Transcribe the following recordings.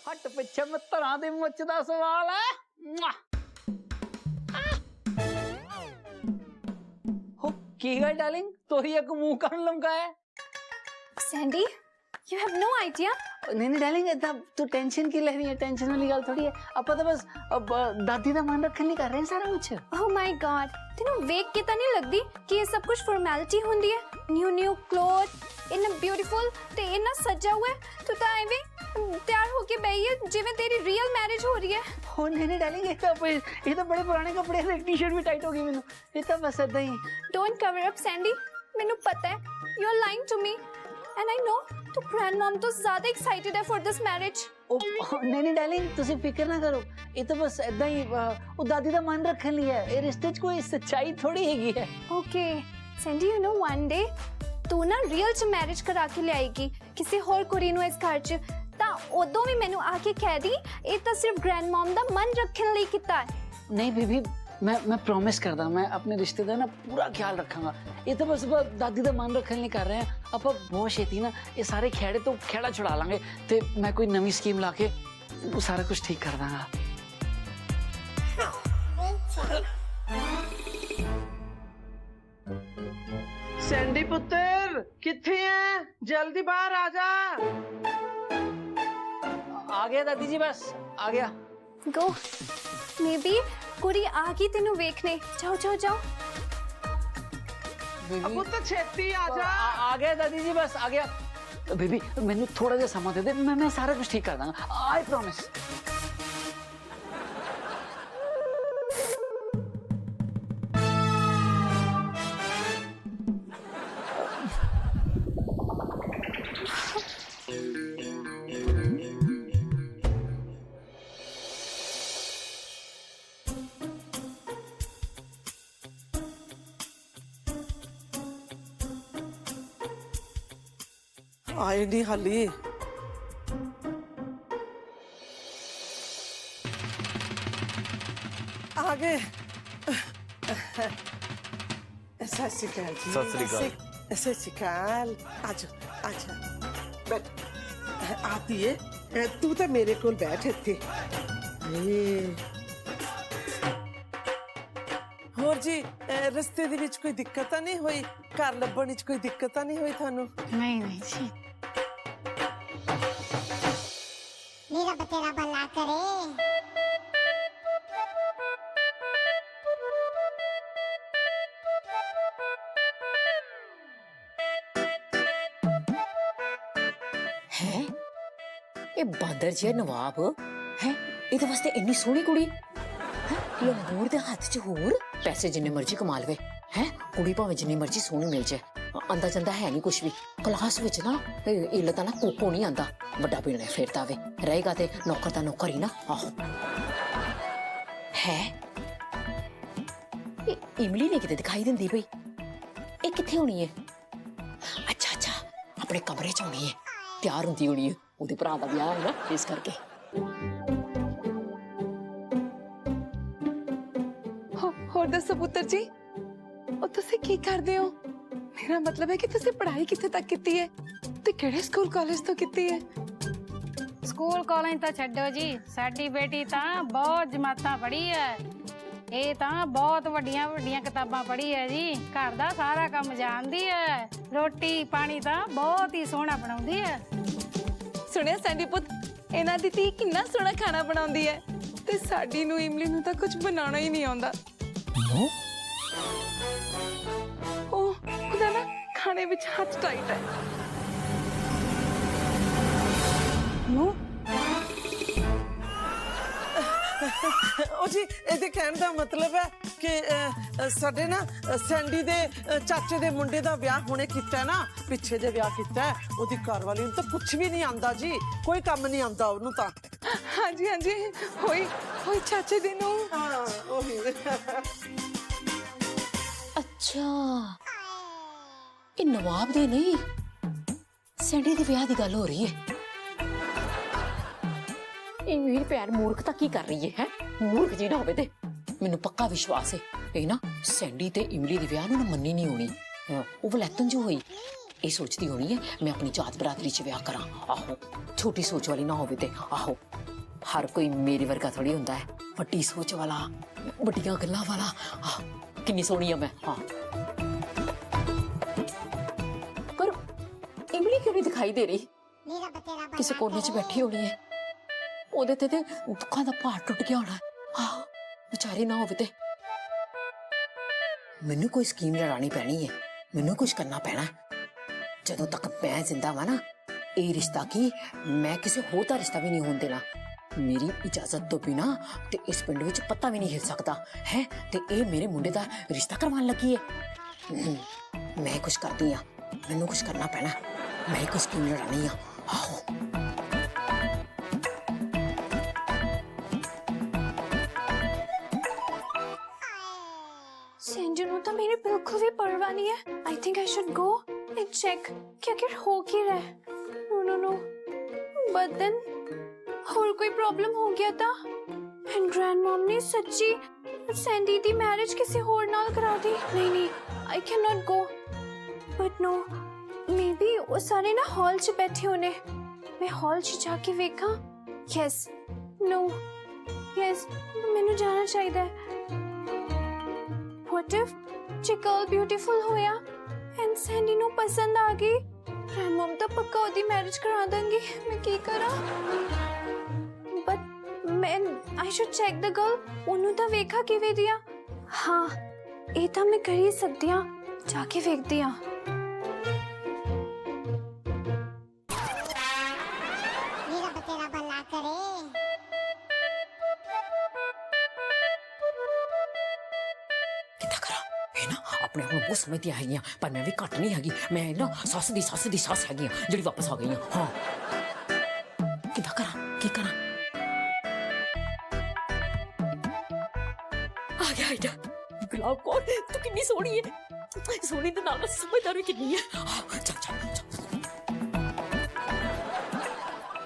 हट पिछे मित्रा दे मुच दा सवाल है। हो की गल डार्लिंग, तोही एक मुंह कान लमकाया। Sandy, you have no idea। नहीं नहीं डार्लिंग, इतना तू टेंशन की ले रही है? टेंशन वाली गल थोड़ी है। ਆਪਾਂ ਤਾਂ बस दादी ਦਾ ਮਨ ਰੱਖਣ ਲਈ ਕਰ ਰਹੇ ਸਾਰਾ ਕੁਝ। Oh my God, ਤੈਨੂੰ ਵੇਖ ਕੇ ਤਾਂ ਨਹੀਂ ਲੱਗਦੀ ਕਿ ਇਹ ਸਭ ਕੁਝ ਫਾਰਮੈਲਿਟੀ ਹੁੰਦੀ ਹੈ? ਨਿਊ ਕਲੋਥ ਇਨ ਬਿਊਟੀਫੁਲ ਤੇ ਇਨਾ ਸਜਾ हुआ है। ਤੂੰ ਤਾਂ ਐਵੇਂ ਤਿਆਰ ਹੋ ਕੇ ਬਈ ਹੈ ਜਿਵੇਂ ਤੇਰੀ ਰੀਅਲ ਮੈਰਿਜ ਹੋ ਰਹੀ ਹੈ। हो नहीं नहीं डार्लिंग, ये तो बड़े पुराने कपड़े हैं। टी-शर्ट भी टाइट हो गई मैनू। ये तो बस ऐदा ही। Don't cover up सैंडी, ਮੈਨੂੰ ਪਤਾ ਹੈ you are lying to me and I know ਤੂੰ grandmom ਤੋਂ ਜ਼ਿਆਦਾ excited ਹੈ for this marriage। नहीं नहीं डार्लिंग, तुसी फिक्र ना करो। ये तो बस ऐदा ही वो दादी दा मन रखने लिए है। ये रिश्ते च कोई सच्चाई थोड़ी हैगी है। Okay, Sandy you know one day ਤੂੰ ਨਾ ਰੀਅਲ ਚ ਮੈਰਿਜ ਕਰਾ ਕੇ ਲਿਆਏਗੀ ਕਿਸੇ ਹੋਰ ਕੁੜੀ ਨੂੰ ਇਸ ਘਰ ਚ, ਤਾਂ ਉਦੋਂ ਵੀ ਮੈਨੂੰ ਆ ਕੇ ਕਹਿ ਦੀ ਇਹ ਤਾਂ ਸਿਰਫ ग्रैंडमॉम ਦਾ ਮਨ ਰੱਖਣ ਲਈ ਕੀਤਾ ਹੈ। नहीं बीबी, मैं प्रॉमिस करदा, मैं अपने रिश्ते का ना पूरा ख्याल रखांगा। ये तो बस दादी का मन रखने लिए कर रहे हैं। आप बहुत छेती ना ये सारे खेड़े तो खेड़ा छुड़ा लांगे ते मैं कोई नवी स्कीम ला के वो सारा कुछ ठीक कर दांगा। सैंडी पुत्र किथे है? जल्दी बाहर आ जा। आ गया दादी जी, बस आ गया। गो मे बी कुड़ी आ गई तेनू वेखने। जाओ जाओ जाओ। बीबी पुत्र छेती आ जा। आ गया दादी जी, बस आ गया। बीबी मैनू थोड़ा जा समा दे दे, मैं सारा कुछ ठीक कर दांगा। I promise. आए नहीं हाली। आ गए। सत श्री अकाल जी। सत श्री अकाल। आजा आजा बैठ। आती है तू तो मेरे को बैठ इत्थे। होर जी रस्ते दे विच कोई दिक्कत नहीं हुई? घर लभण विच कोई दिक्कत नहीं हुई थानू? नहीं नहीं जी। मेरा बतेरा भला करे। है ये बांदर जी नवाब है? ये वास्ते इन्नी सोहनी कुड़ी लंगूर दे हाथ च होर पैसे जिन्ने मर्जी कमा लवे है। कुड़ी भावें जिन्नी मर्जी सोहनी मिल जाए, आंदा जंदा है नहीं कुछ भी। क्लास विच ना इल्ल तां ना कोको नहीं आंदा, बड़ा पीने फेरता वे रहेगा ते नौकर दा नौकर ही ना। आहो है इमली ने किते दिखाई दिंदी पई, ये किथे होनी है? अच्छा अच्छा अपने कमरे च होनी है, तैयार हुंदी होनी है। ओदे भरा दा ब्याह है ना इस करके। ਹੋਰ ਦੱਸੋ ਪੁੱਤਰ ਜੀ, ਉਹ ਤੁਸੀਂ ਕੀ ਕਰਦੇ ਹੋ? ਮੇਰਾ ਮਤਲਬ ਹੈ ਕਿ ਤੁਸੀਂ ਪੜ੍ਹਾਈ ਕਿੱਥੇ ਤੱਕ ਕੀਤੀ ਹੈ ਤੇ ਕਿਹੜੇ ਸਕੂਲ ਕਾਲਜ ਤੋਂ ਕੀਤੀ ਹੈ? ਸਕੂਲ ਕਾਲਜ ਤਾਂ ਛੱਡੋ ਜੀ, ਸਾਡੀ ਬੇਟੀ ਤਾਂ ਬਹੁਤ ਜਮਾਤਾਂ ਪੜ੍ਹੀ ਹੈ। ਇਹ ਤਾਂ ਬਹੁਤ ਵੱਡੀਆਂ ਵੱਡੀਆਂ ਕਿਤਾਬਾਂ ਪੜ੍ਹੀ ਹੈ ਜੀ। ਘਰ ਦਾ ਸਾਰਾ ਕੰਮ ਜਾਣਦੀ ਹੈ, ਰੋਟੀ ਪਾਣੀ ਤਾਂ ਬਹੁਤ ਹੀ ਸੋਹਣਾ ਬਣਾਉਂਦੀ ਹੈ। ਸੁਣਿਆ ਸੈਂਡੀ ਪੁੱਤ, ਇਹਨਾਂ ਦੀ ਧੀ ਕਿੰਨਾ ਸੋਹਣਾ ਖਾਣਾ ਬਣਾਉਂਦੀ ਹੈ ਤੇ ਸਾਡੀ ਨੂੰ ਇਮਲੀ ਨੂੰ ਤਾਂ ਕੁਝ ਬਣਾਉਣਾ ਹੀ ਨਹੀਂ ਆਉਂਦਾ। ਉਹ ਉਹਦਾ ਨਾ ਖਾਣੇ ਵਿੱਚ ਹੱਥ ਟਾਈਟ ਹੈ। नो ओ जी ਇਹਦੇ ਕਹਿਣ ਦਾ ਮਤਲਬ ਹੈ ਕਿ ਸਾਡੇ ਨਾ ਸੈਂਡੀ ਦੇ ਚਾਚੇ ਦੇ ਮੁੰਡੇ ਦਾ ਵਿਆਹ ਹੁਣੇ ਕੀਤਾ ਨਾ, ਪਿੱਛੇ ਜੇ ਵਿਆਹ ਕੀਤਾ ਉਹਦੀ ਘਰ ਵਾਲੀ ਨੂੰ ਤਾਂ ਕੁਝ ਵੀ ਨਹੀਂ ਆਂਦਾ ਜੀ, ਕੋਈ ਕੰਮ ਨਹੀਂ ਆਂਦਾ ਉਹਨੂੰ ਤਾਂ। ਹਾਂਜੀ ਹਾਂਜੀ ਹੋਈ ਹੋਈ ਚਾਚੇ ਦੀ ਨੂੰ। ਹਾਂ ਉਹੀ। अच्छा ये नवाब दे नहीं सैंडी दे ब्याह दी गल हो रही है। ये मेरी भैन मूर्खता की कर रही है? मूर्ख जी ना होवे ते मैनू पक्का विश्वास है ये ना सैंडी ते इमली दे ब्याह नूं ना मन्नी नहीं होनी। वो वलैतन जो हुई ये सोचती होनी है मैं अपनी जात बरादरी च ब्याह करा। आहो छोटी सोच वाली ना होवे ते। आहो हर कोई मेरे वर्गा थोड़ी हुंदा है, वड्डी सोच वाला, वड्डियां गल्लां वाला। कितनी सोहनी है मैं। हाँ पर इमली क्यों नहीं दिखाई दे रही? मेरा बतेरा बल्ला किसी कोने च बैठी होनी है, ओदे ते दुखां दा भार टुट गया होना। हाँ बेचारी ना होवे ते। मैनू कोई स्कीम लड़ानी पैनी है, मैनू कुछ करना पैना। जदों तक मैं जिंदा वा ना, ये रिश्ता की मैं किसी होर दा रिश्ता भी नहीं होने देना। मेरी इजाजत तो बिना ते इस पिंड विच पत्ता भी नहीं हिल सकता है। ते ये मेरे मुंडे दा रिश्ता करवान लगी है। मैं कुछ करती हाँ, मैनू कुछ करना पैना। मैं कुछ स्कीम लड़ानी हाँ। आहो सैंडी नु तो मेरी बिल्कुल भी परवाह नहीं है। I think I should go and check क्या क्या हो क्या रहा है। No no no, but then और कोई प्रॉब्लम हो गया था एंड ग्रैंड मॉम ने सच्ची सैंडी दी मैरिज किसी और नाल करा दी। नहीं नहीं, I can not go. But no, maybe वो सारे ना हॉल च बैठे होने। मैं हॉल च जाके वेखा। यस नो यस, मैनू जाना चाहिए। What if J girl beautiful होया एंड सैंडी नु पसंद आ गई? ग्रैंड मॉम तो पक्का ओदी मैरिज करा देंगी। मैं की करा? बट मैं I should check the girl. ओनू तो वेखा किवे दिया। हाँ ये तो मैं कर ही सकती हाँ, जाके वेख दिया। मेरा बतेरा बल्ला करे। अपने आप बहुत समझती आई हैं, पर मैं भी घट नहीं हैगी। मैं ना सस दी सस हैगी जी वापस आ गई हाँ। हाँ किदा करा की करा? आ गया आइडिया। गुलाब कौर तू कितनी सोहनी है, सोहनी दे नाल समझदार भी कितनी है। हाँ, चल चल चल।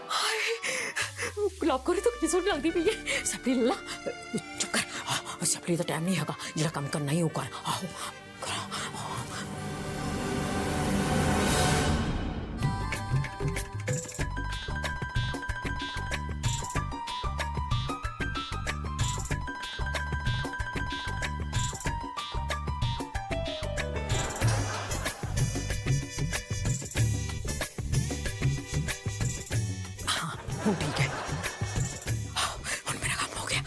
हाय गुलाब कौर तो कितनी सोहनी लगदी पई है। सपली ला चुप कर। सपली दा टाइम नहीं हैगा, जेड़ा काम करना ही हो कर। आहो ठीक है। और मेरा काम हो गया।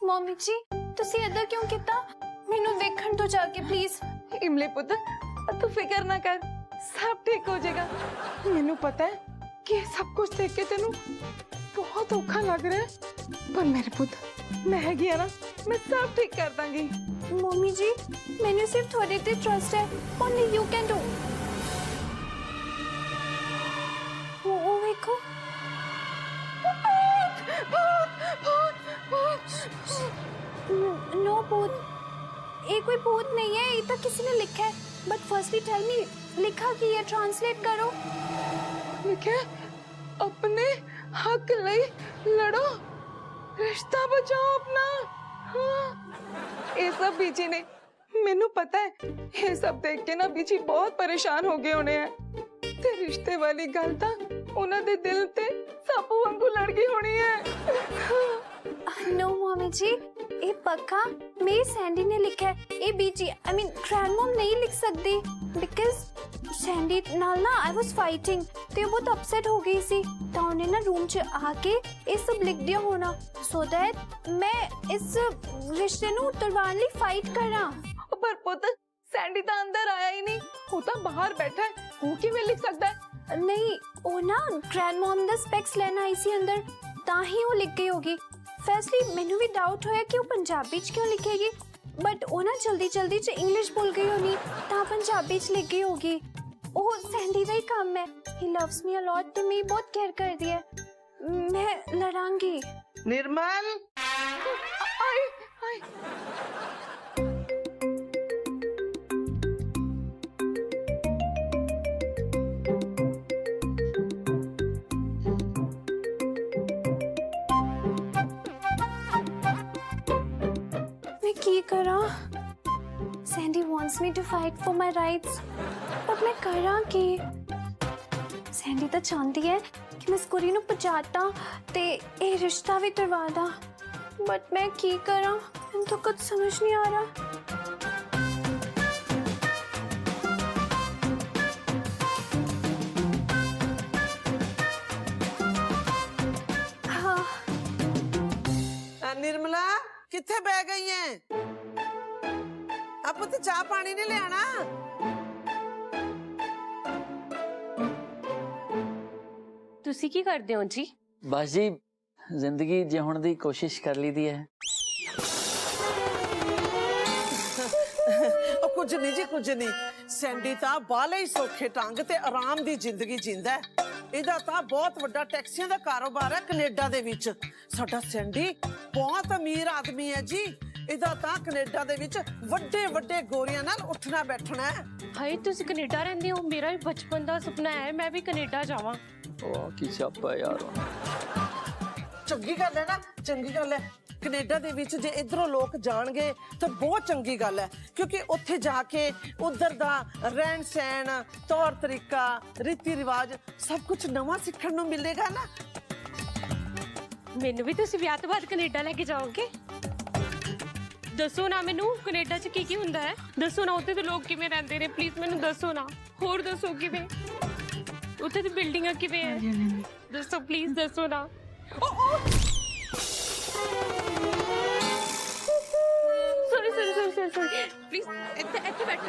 मम्मी जी तुसी इधर क्यों किता? मैनू वेखण तो जाके प्लीज। इमली पुत्र तू फिक्र ना कर, सब ठीक हो जाएगा। मैनू पता है कि सब कुछ देख के तेनू बहुत औखा लग रहा है, पर मेरे पुत्र मैं हैगी है ना, मैं सब ठीक कर दूंगी। मम्मी जी मैंने सिर्फ थोड़े ते ट्रस्ट है। Only you can do. वो देखो नो भूत, ये कोई भूत नहीं है, ये तो किसी ने लिखा है। बट फर्स्टली टेल मी लिखा कि ये ट्रांसलेट करो। लिखे अपने हक लई लड़ो, रिश्ता बचाओ अपना। हाँ ये सब बीजी ने, मैनू पता है ये सब देख के ना बीजी बहुत परेशान हो गए होने हैं। ते रिश्ते वाली गल तां उन्हां दे दिल ते सापू वांगू लड़ गई होनी है। नो मम्मी जी ये पक्का मेरी सैंडी ने लिखा है। ये बीजी आई मीन ग्रैंड मॉम नहीं लिख सकती बिकॉज सैंडी नाल ना आई वाज फाइटिंग ते बहुत अपसेट हो गई सी, तो उन्हें ना रूम च आके ये सब लिख दिया होना सो दैट मैं इस रिश्ते नु तुड़वाने लिए फाइट करा। पर पुत्र सैंडी तो अंदर आया ही नहीं, वो तो बाहर बैठा है, वो किवें लिख सकता है? नहीं वो ना ग्रैंड मॉम दा स्पेक्स लेना आई सी अंदर, ताही वो लिख गई होगी। फर्स्टली मैनू भी डाउट होया कि वो पंजाबी च क्यों लिखेगी, बट वो ना जल्दी जल्दी च इंग्लिश बोल गई होनी, ता पंजाबी च लिख गई होगी। ओह सैंडी का ही काम है, he loves me a lot, तो मैं बहुत केयर कर दिया। मैं लड़ांगी। निर्मल आई आई की करा? Sandy wants me to fight for my rights, पर मैं करा की? सैंडी तो चाहती है कि मैं इस कुड़ी नू पचाता ते ये रिश्ता भी तुड़वा दा, बट मैं की करा? मैंने तो कुछ समझ नहीं आ रहा। निर्मला किथे बह गई है? अब तो चाह पानी नहीं ले आना। ਤੁਸੀਂ ਕੀ ਕਰਦੇ ਹੋ ਜੀ? बस जी जिंदगी जिउण दी कोशिश कर ली दी है। कुछ नहीं जी, कुछ नहीं। सैंडी ਤਾਂ ਬਾਲੇ ਹੀ ਸੌਖੇ ਢੰਗ ਤੇ ਆਰਾਮ ਦੀ ਜ਼ਿੰਦਗੀ ਜਿੰਦਾ ਹੈ। ਇਹਦਾ ਤਾਂ ਬਹੁਤ ਵੱਡਾ ਟੈਕਸੀਆਂ ਦਾ ਕਾਰੋਬਾਰ ਹੈ ਕੈਨੇਡਾ ਦੇ ਵਿੱਚ। ਸਾਡਾ ਸੈਂਡੀ ਬਹੁਤ ਅਮੀਰ ਆਦਮੀ ਹੈ ਜੀ। ਇਹਦਾ ਤਾਂ ਕੈਨੇਡਾ ਦੇ ਵਿੱਚ ਵੱਡੇ ਵੱਡੇ ਗੋਰੀਆਂ ਨਾਲ ਉੱਠਣਾ ਬੈਠਣਾ ਹੈ। ਹਾਏ ਤੁਸੀਂ ਕੈਨੇਡਾ ਰਹਿੰਦੇ ਹੋ? ਮੇਰਾ ਵੀ ਬਚਪਨ ਦਾ ਸੁਪਨਾ ਹੈ ਮੈਂ ਵੀ ਕੈਨੇਡਾ ਜਾਵਾਂ। वाह की छापा यार। ਚੰਗੀ ਗੱਲ ਹੈ ਨਾ, ਚੰਗੀ ਗੱਲ ਹੈ। ਕੈਨੇਡਾ ਦੇ ਵਿੱਚ ਜੇ ਇਧਰੋਂ ਲੋਕ ਜਾਣਗੇ ਤਾਂ ਬਹੁਤ ਚੰਗੀ ਗੱਲ ਹੈ, ਕਿਉਂਕਿ ਉੱਥੇ ਜਾ ਕੇ ਉਧਰ ਦਾ ਰਹਿਣ ਸਹਿਣ, ਤੌਰ ਤਰੀਕਾ, ਰੀਤੀ ਰਿਵਾਜ ਸਭ ਕੁਝ ਨਵਾਂ ਸਿੱਖਣ ਨੂੰ ਮਿਲੇਗਾ ਨਾ। ਮੈਨੂੰ ਵੀ ਤੁਸੀਂ ਵਿਆਹ ਤੋਂ ਬਾਅਦ ਕੈਨੇਡਾ ਲੈ ਕੇ ਜਾਓਗੇ? ਦੱਸੋ ਨਾ ਮੈਨੂੰ ਕੈਨੇਡਾ 'ਚ ਕੀ ਕੀ ਹੁੰਦਾ ਹੈ, ਦੱਸੋ ਨਾ ਉੱਥੇ ਦੇ ਲੋਕ ਕਿਵੇਂ ਰਹਿੰਦੇ ਨੇ, ਪਲੀਜ਼ ਮੈਨੂੰ ਦੱਸੋ ਨਾ। ਹੋਰ ਦੱਸੋ ਕਿਵੇਂ ਉੱਥੇ ਦੀ ਬਿਲਡਿੰਗਾਂ ਕਿਵੇਂ ਹੈ, ਦੱਸੋ ਪਲੀਜ਼ ਦੱਸੋ ਨਾ। ਸੌਰੀ ਪਲੀਜ਼ ਇੱਥੇ ਬੈਠੋ।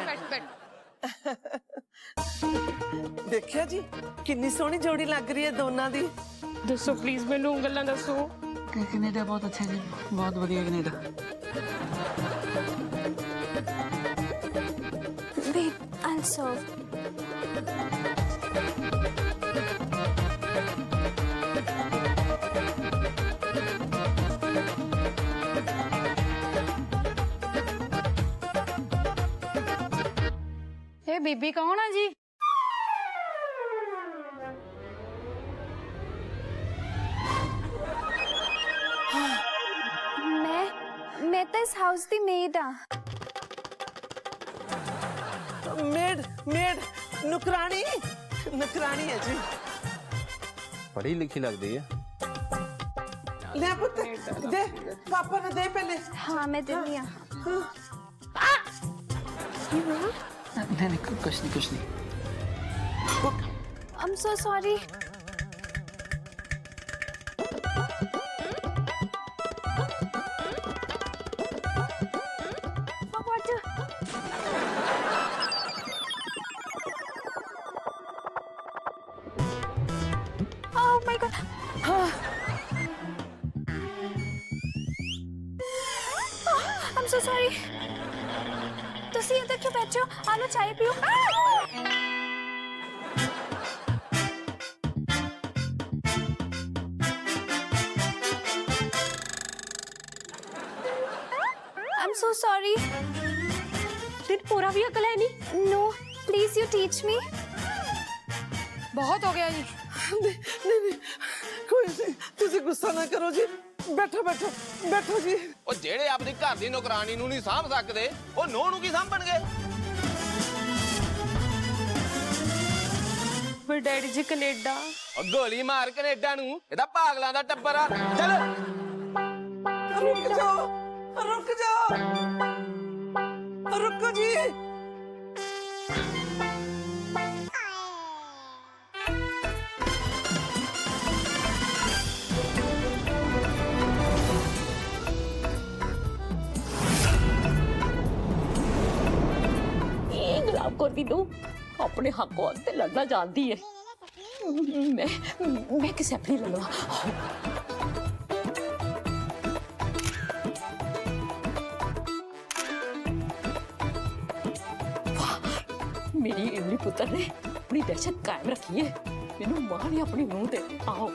ਦੇਖਿਆ ਜੀ ਕਿੰਨੀ ਸੋਹਣੀ ਜੋੜੀ ਲੱਗ ਰਹੀ ਹੈ ਦੋਨਾਂ ਦੀ। ਦੱਸੋ ਪਲੀਜ਼ ਮੈਨੂੰ ਗੱਲਾਂ ਦੱਸੋ। कनेडा बहुत अच्छा जी, बहुत बढ़िया कनेडा। Wait, I'll serve. ਇਹ ਬੀਬੀ ਕੌਣ ਆ ਜੀ? मैं तो इस हाउस दी मेड हाँ। मेड नुकरानी है जी। पढ़ी लिखी लगती है। ले पुत्र दे, पापा ने दे पहले। हाँ मैं दे दिया। नहीं कुछ नहीं। I'm so sorry. Oh my god. I'm so sorry. तुसी इधर क्यों बैठे हो? आ लो चाय पियो। I'm so sorry. ਦਿਨ ਪੂਰਾ ਵੀ ਅਕਲ ਹੈ ਨਹੀਂ। No, please you teach me. ਬਹੁਤ ਹੋ ਗਿਆ ਜੀ। नहीं कोई नहीं, तुसी गुस्सा ना करो जी। बैठो जी। ਉਹ ਜਿਹੜੇ ਆਪਣੀ ਘਰ ਦੀ ਨੌਕਰਾਨੀ ਨੂੰ ਨਹੀਂ ਸਾਂਭ ਸਕਦੇ ਉਹ ਨੂੰਹ ਨੂੰ ਕੀ ਸਾਂਭਣਗੇ? ਪਰ ਡੈਡੀ ਜੀ ਕੈਨੇਡਾ। ਉਹ ਗੋਲੀ ਮਾਰ ਕੈਨੇਡਾ ਨੂੰ, ਇਹਦਾ ਪਾਗਲਾਂ ਦਾ ਟੱਬਰ ਆ। ਚੱਲ रुको जी। गुलाब कौर भी दो अपने हक वास्ते लड़ना जानती है। मैं किसे अपनी लड़वा। मेरी इमली पुत्र ने अपनी दहशत कायम रखी है। मैनू मां ने अपनी नूंह दे। आओ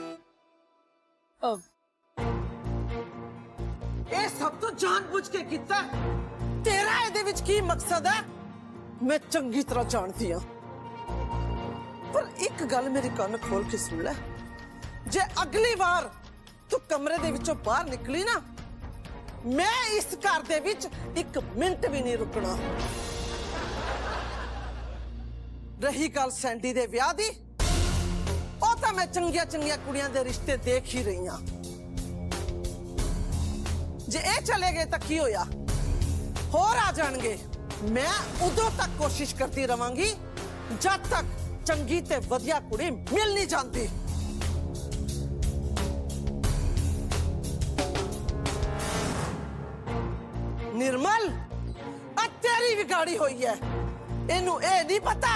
ये सब तो जानबूझ के कीता। तेरा ਇਹਦੇ ਵਿੱਚ ਕੀ ਮਕਸਦ ਹੈ मैं चंगी तरह जानती हाँ, पर एक गल मेरी कान खोल के सुन ले। जे अगली बार तू कमरे दे विचों बाहर निकली ना मैं इस घर दे विच एक मिनट भी नहीं रुकना। रही गल सैंडी दे विआह दी, ओ तां मैं चंगिया चंगिया कुड़ियां दे रिश्ते देख ही रही हां। जे ए चले गए तां की होया, होर आ जाणगे। मैं उदों तक कोशिश करती रवांगी जब तक चंगी ते वधिया कुड़ी मिल नहीं जाती। निर्मल, आ तेरी भी गाड़ी हुई है। इनू ए नहीं पता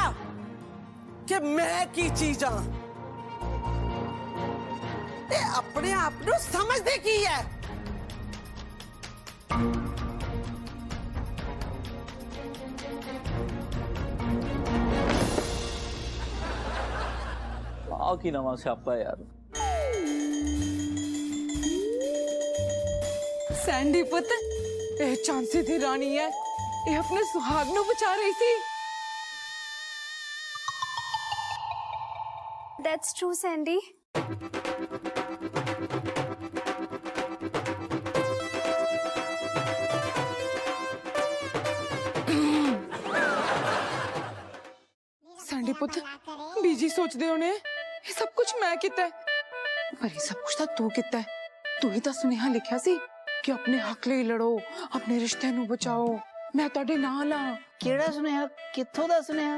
कि मैं की चीज हाँ। ए अपने आप नू समझदे की है। ਆ ਕੀ ਨਵਾਂ ਸਿਆਪਾ ਯਾਰ। सैंडी पुत, ए चांसी दी रानी है, ये अपने सुहाग नू बचा रही थी। That's true, Sandy. सैंडी पुत, बीजी सोचदे होने ये सब कुछ मैं किता है, पर ये सब कुछ तो तू किता है। तू ही तो सुनेहा लिखा सी कि अपने हक लिए लड़ो, अपने रिश्ते नू बचाओ, मैं तुहाडे नाल हां। केड़ा सुनेहा, कित्थों दा सुनेहा?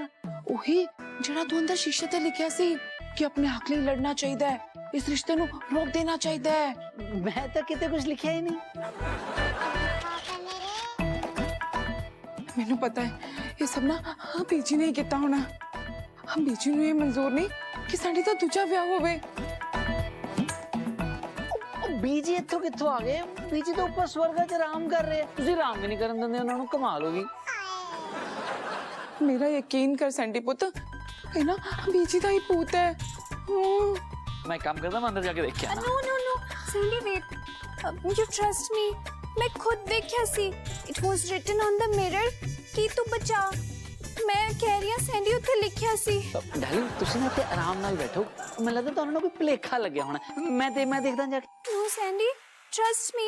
ओही जेड़ा तू अंदर शीशे ते लिखा सी कि अपने हक लिए लड़ना चाहिए, इस रिश्ते नू रोक देना चाहिए। मैं तो किते कुछ लिखिया ही नहीं। मैनू पता है ये सब ना बीजी ने ही किया होना। हम बीजी नू ये मंजूर नहीं कि साडी दा दूजा विआह होवे। बीजी इत्थों कित्थों आ गए? बीजी तो ऊपर स्वर्ग च आराम कर रहे हैं, तुसी आराम भी नहीं करन दिंदे उन्हां नू। कमाल होगी। मेरा यकीन कर सैंडी पुत, ये ना बीजी दा ही पूत है। मैं काम करदा, मैं अंदर जाके देख के आना। No, no, no. Sandy, wait. You trust me. मैं खुद देखा सी। It was written on the mirror कि तू बचा। मैं कह रही हूँ सैंडी उत्थे लिखिया सी। डार्लिंग, तुसी ना ते आराम नाल बैठो। मैं लगदा तुहानू ना कोई भुलेखा लग्या होना। मैं देखदा जाके। No, Sandy, trust me.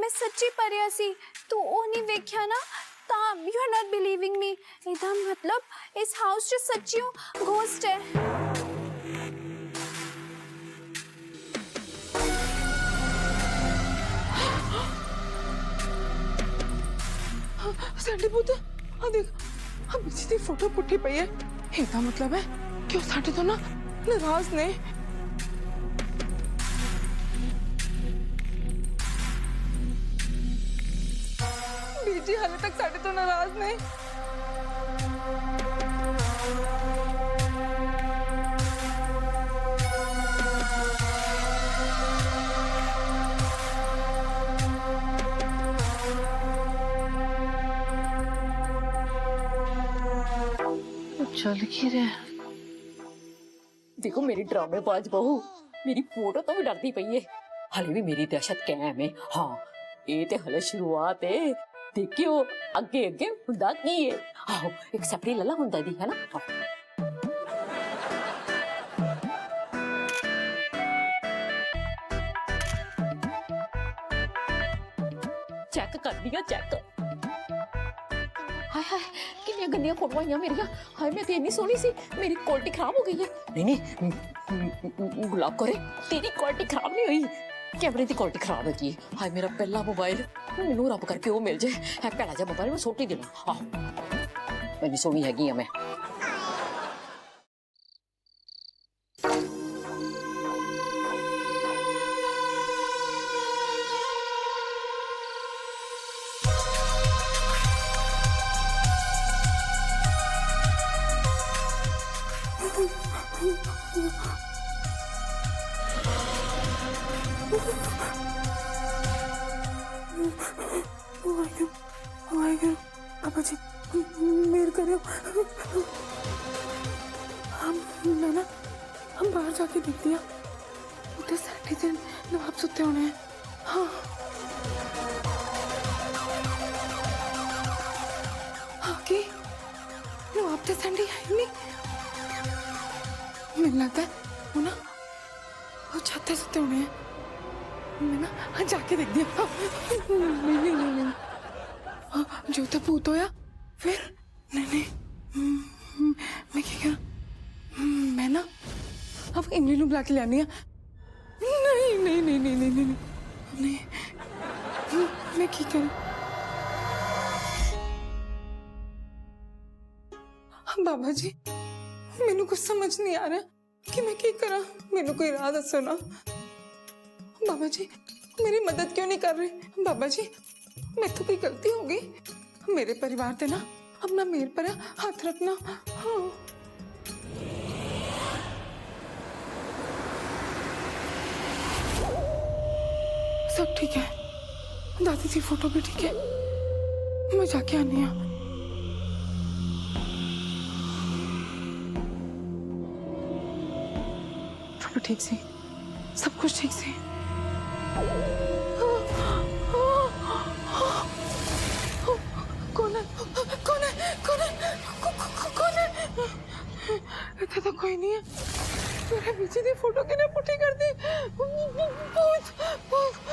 मैं सच्ची पढ़िया सी। तू ओ नहीं देखा ना? ताम, you are not believing me. इदा मतलब इस हाउस च सच्चियों घोस्ट है। सैंडी पुत, आ देख, आ बीजी दी फोटो पुट्ठी पई है। इदा मतलब है कि वो साडे तो ना नाराज ने। बीजी हाले तक साडे तो नाराज ने। चल की रे। देखो मेरी ड्रामेबाज बहू, मेरी फोटो तो भी डरती पई है। हले भी मेरी दहशत कायम है। हाँ, ये ते हले शुरुआत है। देखियो अगे अगे हुंदा की है। आओ एक सपड़ी लला हुंदा दी है ना। चेक कर दिया, चेक। हाय हाय, कितनी गंदियां फोटोआं आईयां मेरियां। हाय, मैं तो इतनी सोहनी सी, मेरी क्वालिटी खराब हो गई है। नहीं नहीं, गुलाब करे, तेरी क्वालिटी खराब नहीं हुई, कैमरे की क्वालिटी खराब है। हाय, मेरा पहला मोबाइल मैनू रब करके वो मिल जाए। है पहला जा मोबाइल मैं सुट ही देना। आहो, मैं सोहनी हैगी मैं। पापा जी, मेर करो। हम बाहर जाके देख दिया, उधर सैंडी ते नवाब सुते होने हैं। हाँ आगे नवाब ते सैंडी है ही नहीं। मुझे लगता है वो ना वो छत ते सुते होने हैं। मैं ना जाके देख दिया। नहीं नहीं नहीं नहीं, जो तो भूत होया फिर। नहीं मैं क्या करा, मैं ना अब इमली नूं बुला के लियानी आ। नहीं नहीं नहीं नहीं नहीं नहीं नहीं, मैं की करूं। बाबा जी मैनू कुछ समझ नहीं आ रहा कि मैं की करा, मैनू कोई राह दसो ना। बाबा जी मेरी मदद क्यों नहीं कर रहे? बाबा जी मैं तो कोई गलती होगी, मेरे परिवार ते ना अपना मेरे पर हाथ रखना। हाँ सब ठीक है, दादी की फोटो भी ठीक है, मैं जाके आनी हूँ। सब ठीक से, सब कुछ ठीक से। कौन है? कौन है? कौन है? कौन है? इतना तो कोई नहीं है। मेरे पीछे की फोटो किने पुठी कर दी? भूत भूत।